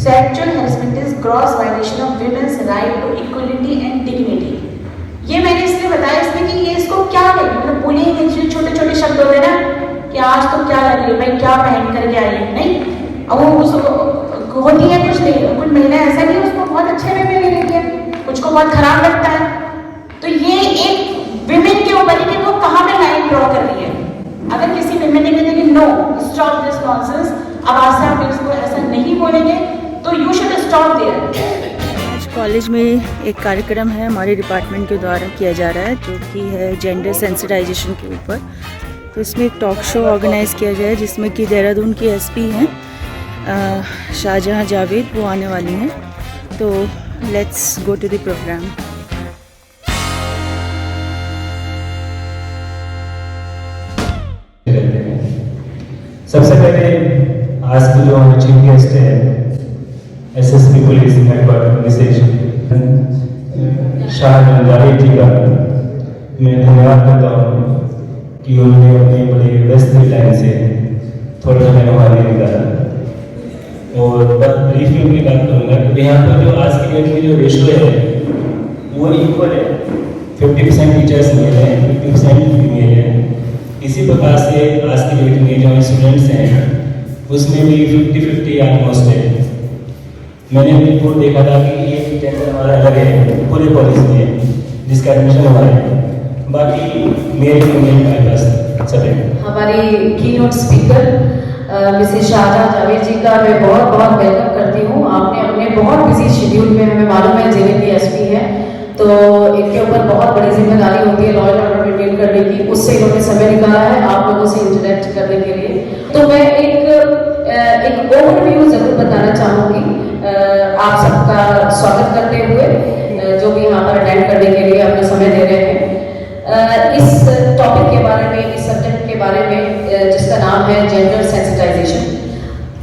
Sexual harassment is gross violation of women's right to equality and dignity. ये मैंने इसलिए बताया इसमें कि ये इसको क्या कहेंगे, मतलब बुलिंग जो छोटे छोटे शब्द होते हैं ना कि आज तो क्या लग रही है भाई, क्या पहन करके आई है, नहीं, अब वो उसको होती है कुछ नहीं, कुछ महिला ऐसा नहीं उसको बहुत अच्छे वे में ले लेती है, कुछ को बहुत खराब लगता है। तो ये एक विमेन के ऊपर है कि वो कहाँ पे लाइन ड्रॉ कर रही है। अगर किसी विमेन ने कहते कि नो स्टॉप दिस नॉनसेंस, अब आज से आप इसको ऐसा नहीं बोलेंगे, तो you should stop there. College में एक कार्यक्रम है हमारे डिपार्टमेंट के द्वारा किया जा रहा है जो कि है जेंडर सेंसिटाइजेशन के ऊपर। तो इसमें एक टॉक शो ऑर्गेनाइज़ किया गया है जिसमें कि देहरादून की एसपी हैं शाहजहां जावेद, वो आने वाली हैं। तो let's go to the program. सबसे पहले आज की जो हमारे चीफ गेस्ट है SSP police headquarter Shahjahan Javed ji का मैं धन्यवाद करता हूँ कि उन्होंने अपने बड़े व्यस्त टाइम से थोड़ा समय हमारे लिए निकाला। और बस ब्रीफली उनकी बात करूँगा कि यहाँ पर जो आज की डेट में जो रेशो है वो इक्वल है, 50% टीचर्स मेल हैं, 50% फीमेल है। इसी प्रकार से आज की डेट में जो स्टूडेंट्स हैं उसमें भी 50-50 ऑलमोस्ट है। मैंने अभी रिपोर्ट देखा था कि एक जेंडर हमारा अलग है पूरे कॉलेज में जिसका एडमिशन हुआ है, बाकी मेल फीमेल हमारे पास सब है। हमारी keynote speaker Mrs Shahjahan Javed ji का मैं बहुत बहुत वेलकम करती हूँ। आपने अपने बहुत बिजी शेड्यूल में, हमें मालूम है जिले की एसपी है तो इनके ऊपर बहुत बड़ी जिम्मेदारी होती है लॉ एंड ऑर्डर मेंटेन करने की, उससे इन्होंने समय निकाला है आप लोगों से इंटरेक्ट करने के लिए। तो मैं एक ओवरव्यू जरूर बताना चाहूँगी आप सबका स्वागत करते हुए जो भी यहाँ पर अटेंड करने के लिए अपना समय दे रहे हैं। इस टॉपिक के बारे में, इस सब्जेक्ट के बारे में जिसका नाम है जेंडर सेंसिटाइजेशन।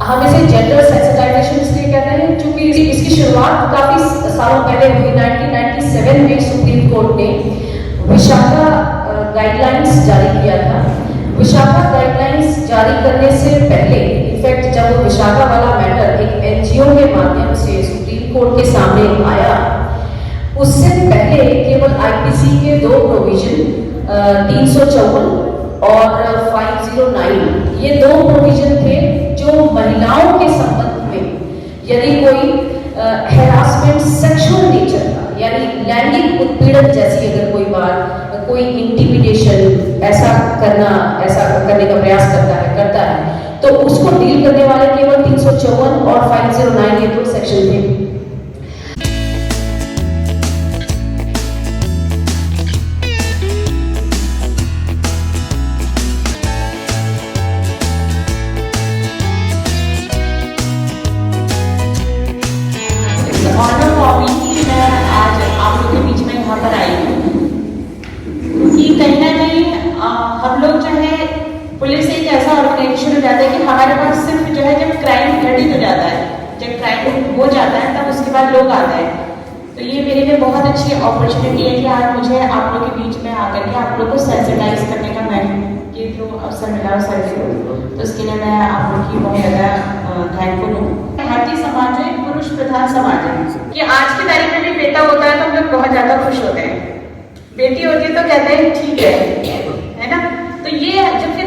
हम इसे जेंडर सेंसिटाइजेशन इसलिए कहते हैं क्योंकि इसकी शुरुआत काफ़ी सालों पहले हुई। 1997 में सुप्रीम कोर्ट ने विशाखा गाइडलाइंस जारी किया था। विशाखा गाइडलाइंस जारी करने से पहले इनफैक्ट जब वो विशाखा वाला मैटर एक एनजीओ के माध्यम से सुप्रीम कोर्ट के सामने आया, उससे पहले केवल आईपीसी के दो प्रोविजन 354 और 509 ये दो प्रोविजन थे जो महिलाओं के संबंध में यदि कोई हैरासमेंट सेक्सुअल नेचर का यानी लैंगिक उत्पीड़न जैसी अगर कोई बात, कोई इंटिमिडेशन ऐसा करने का प्रयास करता है तो उसको डील करने वाले केवल 354 और 509 ये दो सेक्शन थे। हम लोग जो है पुलिस एक ऐसा ऑर्गेनाइजेशन हो जाता है कि हमारे पास सिर्फ जो है जब क्राइम घटित हो जाता है, जब क्राइम हो जाता है तब उसके बाद लोग आते हैं। तो ये मेरे लिए बहुत अच्छी अपॉर्चुनिटी है कि आज मुझे आप लोग के बीच में आकर के आप लोग को सेंसिटाइज करने का मैं ये जो अवसर मिला सर को, तो उसके लिए मैं आप लोग की बहुत ज़्यादा थैंकफुल हूँ। भारतीय समाज जो एक पुरुष प्रधान समाज है कि आज की तारीख में भी बेटा होता है तो हम लोग बहुत ज़्यादा खुश होते हैं, बेटी होती है तो कहते हैं ठीक है ना। तो ये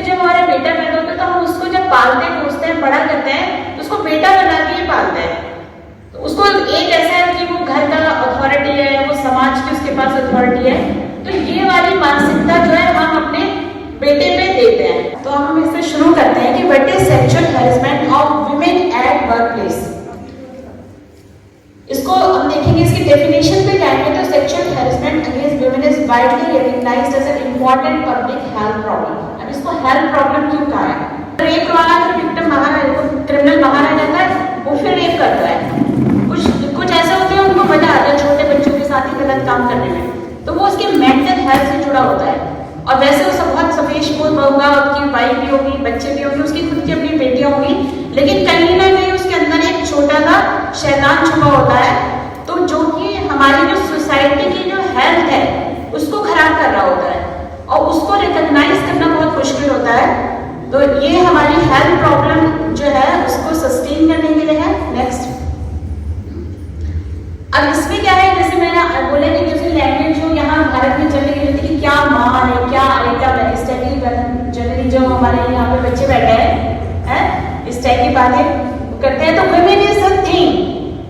जब हमारा बेटा पैदा होता है तो हम उसको जब पालते हैं, पोसते हैं, बड़ा करते हैं तो उसको बेटा बना के पालते हैं। तो उसको एक ऐसा है कि वो घर का अथॉरिटी है, वो समाज की उसके पास अथॉरिटी है। तो ये वाली मानसिकता जो है हम अपने बेटे पे देते हैं। तो हम इससे शुरू करते हैं कि what is sexual harassment of women at work place. इसको हम देखेंगे, इसकी डेफिनेशन पे जाएंगे तो sexual harassment against women is widely recognised as an important public health problem. अब इसको हेल्थ प्रॉब्लम क्यों कहा है? रेप वाला अगर विक्टिम बाहर है, क्रिमिनल बाहर आ जाता है, वो फिर रेप करता है। कुछ ऐसे होते हैं उनको मजा आता है छोटे बच्चों के साथ ही गलत काम करने में, तो वो उसके मेंटल हेल्थ से जुड़ा होता है। और वैसे वो सब बहुत सफेदपोश होगा, उसकी वाइफ भी होगी, बच्चे भी होंगे, उसकी खुद की अपनी बेटियां होंगी, लेकिन कहीं ना कहीं उसके अंदर एक छोटा सा शैतान छुपा होता है, तो जो कि हमारी जो सोसाइटी की जो हेल्थ है उसको खराब कर रहा होता है और उसको रिकॉग्नाइज करना बहुत मुश्किल होता है। तो ये हमारी हेल्थ प्रॉब्लम जो है उसको सस्टेन करने के लिए है। नेक्स्ट बातें करते हैं। तो women is a thing,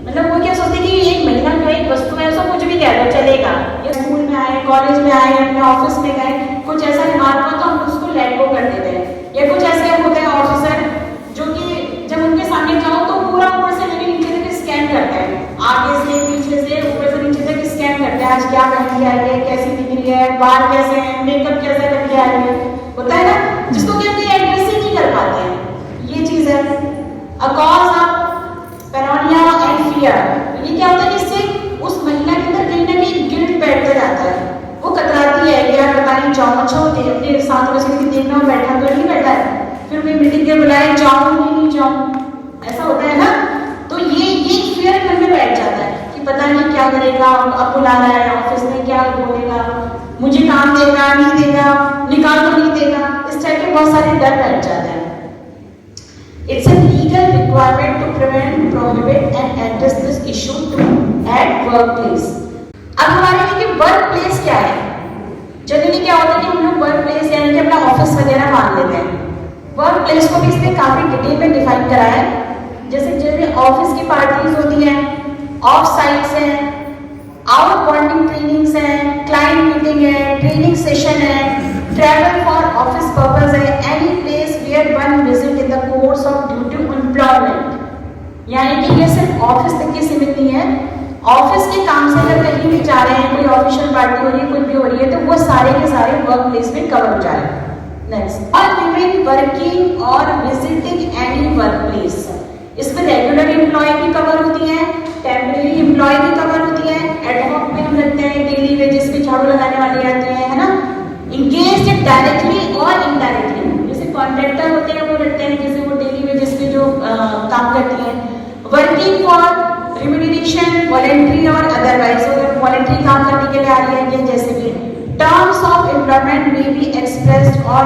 मतलब वो क्या सोचते हैं कि एक महिला जो एक वस्तु है उसको कुछ भी कह दो चलेगा। ये स्कूल में आए, कॉलेज में आए, अपने ऑफिस में गए, कुछ ऐसा रिमार्क हुआ तो हम उसको लेट गो कर देते हैं। या कुछ ऐसे होते हैं ऑफिसर जो कि जब उनके सामने जाओ तो पूरा ऊपर से लेके नीचे तक स्कैन करते हैं, आगे से पीछे से ऊपर से नीचे तक स्कैन करते हैं। आज क्या पहन के आई है, कैसी दिख रही है, बाल कैसे हैं, मेकअप कैसा करके आई है, होता है ना, जिसको कि अपनी एड्रेस ही नहीं कर पाते हैं। ये चीज है a cause of Paranoia and fear. ये क्या होता है कि इससे उस महिला के अंदर कहीं ना कहीं गिल्ट बैठता जाता है, वो कतराती है यार पता नहीं जाऊँ अच्छा होती है अपने साथ में से देखना बैठा तो नहीं बैठा है, फिर मैं मीटिंग के बुलाए जाऊँ नहीं जाऊँ, ऐसा होता है ना। तो ये फियर मन में बैठ जाता है कि पता नहीं क्या करेगा, अब बुलाना है ऑफिस में क्या बोलेगा, मुझे काम देगा नहीं देगा, निकाल तो नहीं देगा, इस टाइप के बहुत सारे डर बैठ जाते हैं। It's a legal requirement to prevent, prohibit and address this issue at workplace. अब हमारे लिए वर्क प्लेस क्या है? जनरली क्या होता है कि हम लोग वर्क प्लेस यानी कि अपना ऑफिस वगैरह मान लेते हैं। वर्क प्लेस को भी इसमें काफी डिटेल में डिफाइन करा है, जैसे ऑफिस की पार्टीज होती हैं, ऑफ साइट्स हैं, आउट बॉन्डिंग ट्रेनिंग्स हैं, क्लाइंट मीटिंग है, ट्रेनिंग सेशन है, ट्रैवल फॉर ऑफिस पर्पस है, any place where one visit in the course of due to employment. यानी कि ये सिर्फ ऑफिस तक की सीमित नहीं है, ऑफिस के काम से अगर कहीं भी जा रहे हैं, कोई ऑफिशियल पार्टी हो रही है, कुछ भी हो रही है, तो वो सारे के सारे वर्क प्लेस में कवर हो जाए। नेक्स्ट, ऑल विमेन वर्किंग और विजिटिंग एनी वर्क प्लेस, इसमें रेगुलर एम्प्लॉय भी कवर होती है, टेम्परेरी एम्प्लॉय भी कवर होती है, एडहॉक में हम रखते हैं, डेली वेजेस पे झाड़ू लगाने वाले आते हैं, है ना, इंगेज्ड डायरेक्टली और इनडायरेक्टली, जैसे कॉन्ट्रैक्टर होते हैं वो रखते हैं, जैसे वो डेली वेजेस पे जो काम करती हैं, वर्किंग फॉर रिम्यूनरेशन वॉलंटरी और अदरवाइज, अगर वॉलंटरी काम करने के लिए आ रही है, जैसे भी टर्म्स ऑफ एम्प्लॉयमेंट में बी एक्सप्रेस्ड और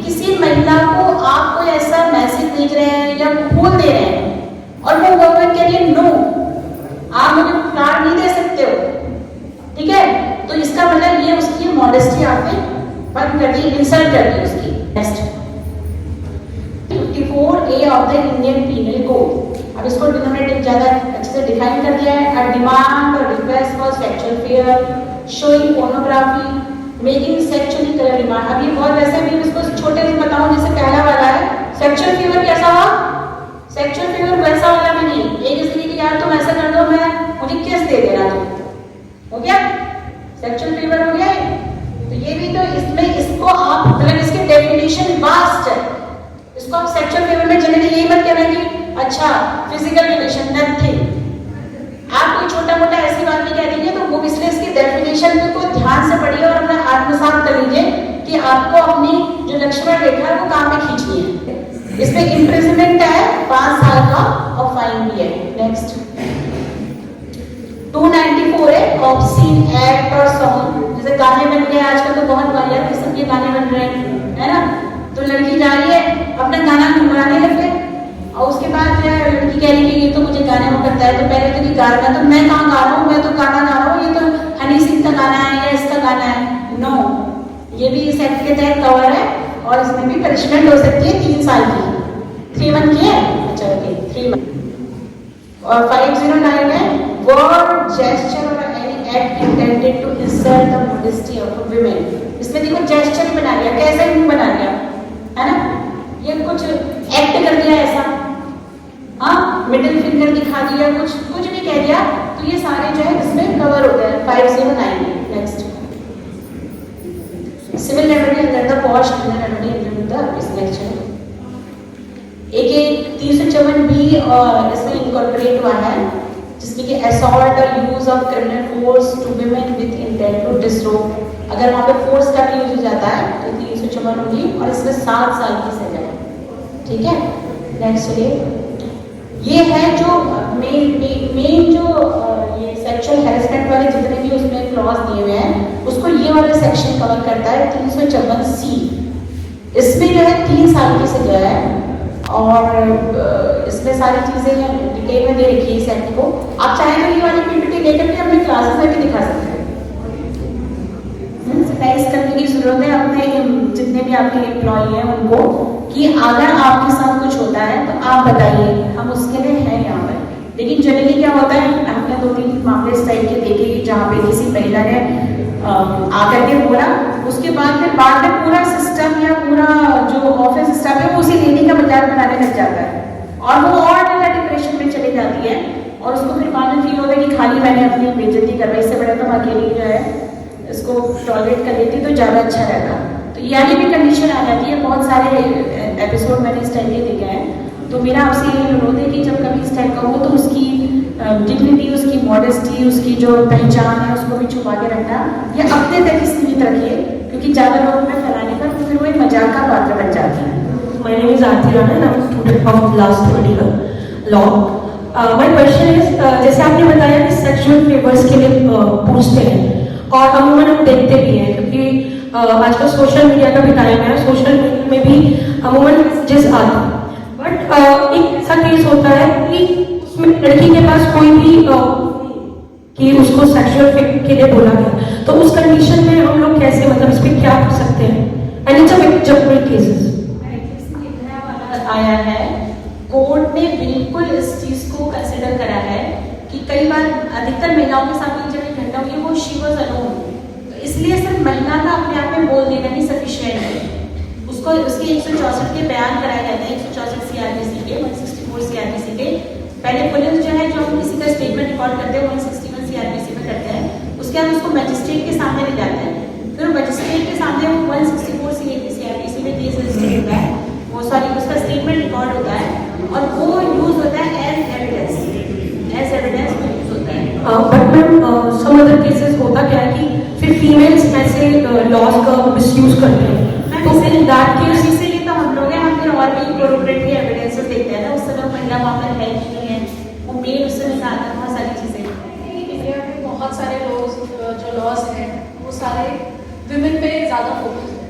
किसी महिला को आप कोई ऐसा मैसेज भेज रहे हैं या बोल दे रहे हैं और वो गवर्नमेंट के लिए नो, आप मुझे फ्लैट नहीं दे सकते हो, ठीक है, तो इसका मतलब ये उसकी मॉडेस्टी आपने बंद कर दी, इंसल्ट कर दी उसकी। Next 54A of the Indian penal code, अब इसको डिनोमिनेट ज्यादा अच्छे से डिफाइन कर दिया है। अ डिमांड और request for sexual fair, showing pornography, making sexually colour demand. अब ये बहुत वैसे भी इसको छोटे से बताऊं, जैसे पहला वाला है सेक्सुअल फीवर, कैसा हुआ, सेक्सुअल फीवर वैसा वाला भी नहीं, एक इसलिए कि यार तुम ऐसा कर दो, मैं मुझे किस दे देना, तुम हो गया सेक्सुअल फीवर हो गया। तो ये भी तो इसमें इसको आप मतलब इसकी डेफिनेशन वास्ट है, इसको आप सेक्सुअल फीवर में जनरली यही मत कहना कि अच्छा फिजिकल रिलेशन, नथिंग, आप कोई छोटा मोटा ऐसी बात भी कह दीजिए तो वो इसलिए इसकी डेफिनेशन को ध्यान से पढ़िए और अपना आत्मसात कर लीजिए कि आपको अपनी जो लक्ष्मण रेखा है वो कहाँ पे खींचनी है। इसमें इम्प्रिजनमेंट है 5 साल का और फाइन भी है। नेक्स्ट 294 है ऑब्सीन एक्ट और सॉन्ग, जैसे गाने बन गए आजकल तो बहुत वाहियात किस्म के गाने बन रहे हैं, है ना, तो लड़की जा रही है अपना गाना गुनगुनाने लग गए और उसके बाद लड़की कह रही है ये तो मुझे गाने में करता है, तो पहले तो ये गा रहा है, तो मैं कहाँ गा रहा हूँ, मैं तो गाना गा रहा हूँ, ये तो हनी सिंह का गाना है या इसका गाना है, नो, ये भी इस एक्ट के तहत कवर है और इसमें भी पनिशमेंट हो सकती है 3 साल की। 3 मंथ की है, अच्छा ओके 3 मंथ। और 509 है वर्ड जेस्चर और any act intended to insult the modesty of women. इसमें देखो जेस्चर बना लिया, कैसे मुंह बना लिया, है ना, ये कुछ एक्ट कर दिया ऐसा, हाँ, मिडिल फिंगर दिखा दिया, कुछ भी कह दिया, तो ये सारे जो है इसमें कवर होते हैं 509। Next civil remedy under the POSH criminal remedy under the इस लेक्चर एक 354B और इसमें इनकॉर्पोरेट हुआ है, जिसमें कि असॉल्ट और use of criminal force to women with intent to disrobe, अगर वहां पे फोर्स का भी यूज हो जाता है तो 354 होगी और इसमें 7 साल की सजा है, ठीक है। नेक्स्ट चलिए, ये है जो मेन जो ये सेक्सुअल हैरेसमेंट वाले जितने भी उसमें क्लॉज दिए हुए हैं उसको ये वाला सेक्शन कवर करता है 354C। इसमें जो है 3 साल की सजा है और इसमें सारी चीजें डिटेल में दे रखी है इस एक्ट को। आप चाहें तो ये वाली पीपीटी लेकर के अपने क्लासेस में भी दिखा सकते हैं, सेटाइज करके की ज़रूरत है अपने जितने भी आपके एम्प्लॉय हैं उनको कि अगर आपके साथ कुछ होता है तो आप बताइए, हम उसके लिए हैं यहाँ पर। लेकिन जनरली क्या होता है, हमने 2-3 मामले इस टाइप के देखे कि जहाँ पे किसी महिला ने आकर के बोला, उसके बाद में पूरा सिस्टम या पूरा जो ऑफिस स्टाफ है वो उसी लेडी का मजाक बनाने लग जाता है और वो और ज़्यादा डिप्रेशन में चली जाती है और उसको फिर बाद में फील होता है कि खाली मैंने अपनी बेइज्जती करवाई, इससे बड़ा तो अकेली जो है इसको टॉलरेट कर लेती तो ज़्यादा अच्छा रहता। तो यानी भी कंडीशन आ जाती है। बहुत सारे एपिसोड मैंने इस टाइप के देखे हैं। तो मेरा आपसे ये अनुरोध है कि जब कभी इस टाइप का हो तो उसकी डिग्निटी, उसकी मॉडेस्टी, उसकी जो पहचान है उसको भी छुपा के रखना या अपने तक ही सीमित रखिए, क्योंकि ज़्यादा लोगों में फैलाने पर तो फिर वो एक मजाक का पात्र बन जाती है। My name is Aarti Rana and I'm a student of last third year law. My question is, जैसे आपने बताया कि सेक्सुअल फेवर्स के लिए पूछते हैं और अमूमन हम देखते भी हैं, क्योंकि आजकल सोशल मीडिया का भी टाइम है, सोशल मीडिया में भी अमूमन जिस आते हैं। बट एक ऐसा केस होता है कि उसमें लड़की के पास कोई भी कि उसको सेक्सुअल फेवर के लिए बोला गया, तो उस कंडीशन में हम लोग कैसे, मतलब इस पर क्या कर सकते हैं? And it's a judgement cases आया है, कोर्ट ने बिल्कुल इस चीज को कंसिडर करा है कि कई बार अधिकतर महिलाओं के साथ जब ये घटना हुई वो शी वाज अलोन, तो इसलिए सिर्फ महिला का अपने आप में बोल देना ही सफिशिएंट है। उसको उसके 164 के बयान कराए जाते हैं, 164 सीआरपीसी के, 164 सीआरपीसी के। पहले पुलिस जो है, जो हम किसी का स्टेटमेंट रिकॉर्ड करते हैं 161 सीआरपीसी में करते हैं, उसके बाद उसको मजिस्ट्रेट के सामने ले जाते हैं, फिर मजिस्ट्रेट के सामने 164 सीआरपीसी में केस रजिस्टर होता है, वो सॉरी उसका स्टेटमेंट रिकॉर्ड होता है और वो यूज होता है एज एविडेंस में यूज होता है। But ma'am some other cases होता क्या है कि फिर फीमेल्स ऐसे लॉज का मिसयूज करते हैं, तो इन दैट केस इसीलिए तो हम लोग हैं, हम फिर और भी कोरोबरेटरी एविडेंसेस देखते हैं ना, उस समय महिला वहाँ पर है कि नहीं है, वो मेल उससे मिलता है, बहुत सारी चीज़ें। इंडिया में बहुत सारे जो लॉज हैं वो सारे विमेन पे ज़्यादा फोकस है।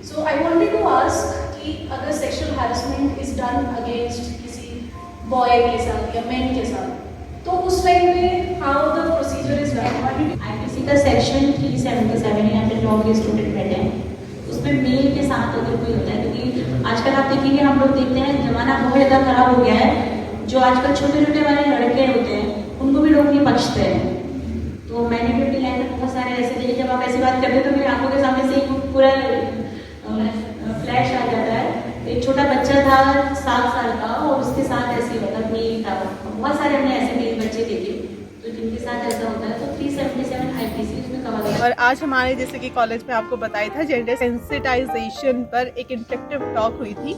सो आई वांटेड टू आस्क कि अगर sexual harassment is done against किसी बॉय के साथ या मैन के साथ, तो उस टाइम में how the procedure is done? IPC का सेक्शन 377 यहाँ पे लॉ के स्टूडेंट बैठे हैं, उसमें मेल के साथ अगर कोई होता है, क्योंकि आजकल आप देखेंगे, हम लोग देखते हैं जमाना बहुत ज़्यादा खराब हो गया है, जो आजकल छोटे छोटे वाले लड़के होते हैं उनको भी लोग नहीं बख्शते हैं। तो मैंने भी अपनी लाइफ में बहुत सारे ऐसे देखे, जब आप ऐसी बात करते हो तो मेरी आंखों के सामने से ही पूरा फ्लैश आ जाता है। एक छोटा बच्चा था 7 साल का और उसके साथ ऐसे होता मेल था, बहुत सारे हमने ऐसे मेल बच्चे देखे तो जिनके साथ ऐसा होता है। तो 377 आईपीसी उसमें कवर होता है। और आज हमारे जैसे कि कॉलेज में आपको बताया था जेंडर सेंसिटाइजेशन पर एक इंटरेक्टिव टॉक हुई थी।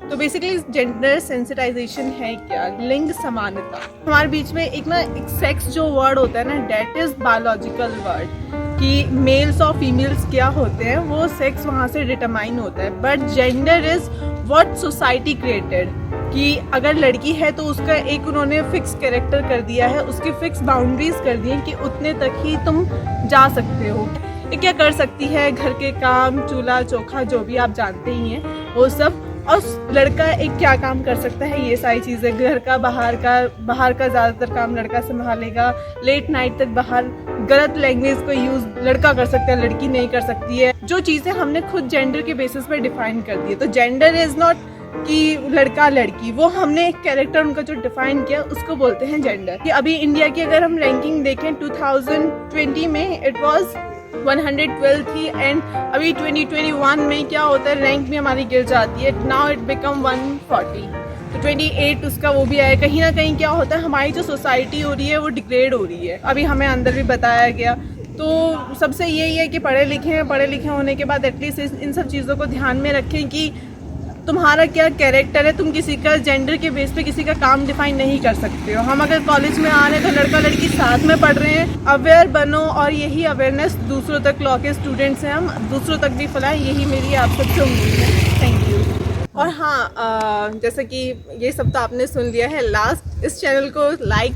तो बेसिकली जेंडर सेंसिटाइजेशन है क्या? लिंग समानता। हमारे बीच में एक सेक्स जो वर्ड होता है ना, डेट इज बायोलॉजिकल वर्ड, कि मेल्स और फीमेल्स क्या होते हैं वो सेक्स वहाँ से डिटरमाइन होता है। But gender is what society created, कि अगर लड़की है तो उसका एक उन्होंने फिक्स कैरेक्टर कर दिया है, उसकी फिक्स बाउंड्रीज कर दी हैं कि उतने तक ही तुम जा सकते हो। ये क्या कर सकती है, घर के काम, चूल्हा चौखा जो भी आप जानते ही हैं वो सब, और लड़का एक क्या काम कर सकता है, ये सारी चीज़ें, घर का बाहर का ज़्यादातर काम लड़का संभालेगा, लेट नाइट तक बाहर, गलत लैंग्वेज को यूज़ लड़का कर सकता है, लड़की नहीं कर सकती है। जो चीज़ें हमने खुद जेंडर के बेसिस पर डिफाइन कर दी है। तो जेंडर इज़ नॉट कि लड़का लड़की, वो हमने एक कैरेक्टर उनका जो डिफाइन किया उसको बोलते हैं जेंडर। कि अभी इंडिया की अगर हम रैंकिंग देखें 2020 में इट वाज 112 थी, एंड अभी 2021 में क्या होता है, रैंक में हमारी गिर जाती है, नाउ इट बिकम 140, तो 28 उसका वो भी आया। कहीं ना कहीं क्या होता है, हमारी जो सोसाइटी हो रही है वो डिग्रेड हो रही है। अभी हमें अंदर भी बताया गया। तो सबसे यही है कि पढ़े लिखे होने के बाद एटलीस्ट इन सब चीज़ों को ध्यान में रखें कि तुम्हारा क्या कैरेक्टर है, तुम किसी का जेंडर के बेस पे किसी का काम डिफाइन नहीं कर सकते हो। हम अगर कॉलेज में आ रहे हैं तो लड़का लड़की साथ में पढ़ रहे हैं, अवेयर बनो, और यही अवेयरनेस दूसरों तक, लॉ के स्टूडेंट्स हैं हम, दूसरों तक भी फैलाएं, यही मेरी आप सबसे उम्मीद है। Thank you. और हाँ, जैसे कि ये सब तो आपने सुन लिया है, लास्ट इस चैनल को लाइक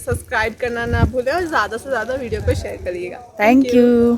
सब्सक्राइब करना ना भूलें और ज़्यादा से ज़्यादा वीडियो को शेयर करिएगा। Thank you.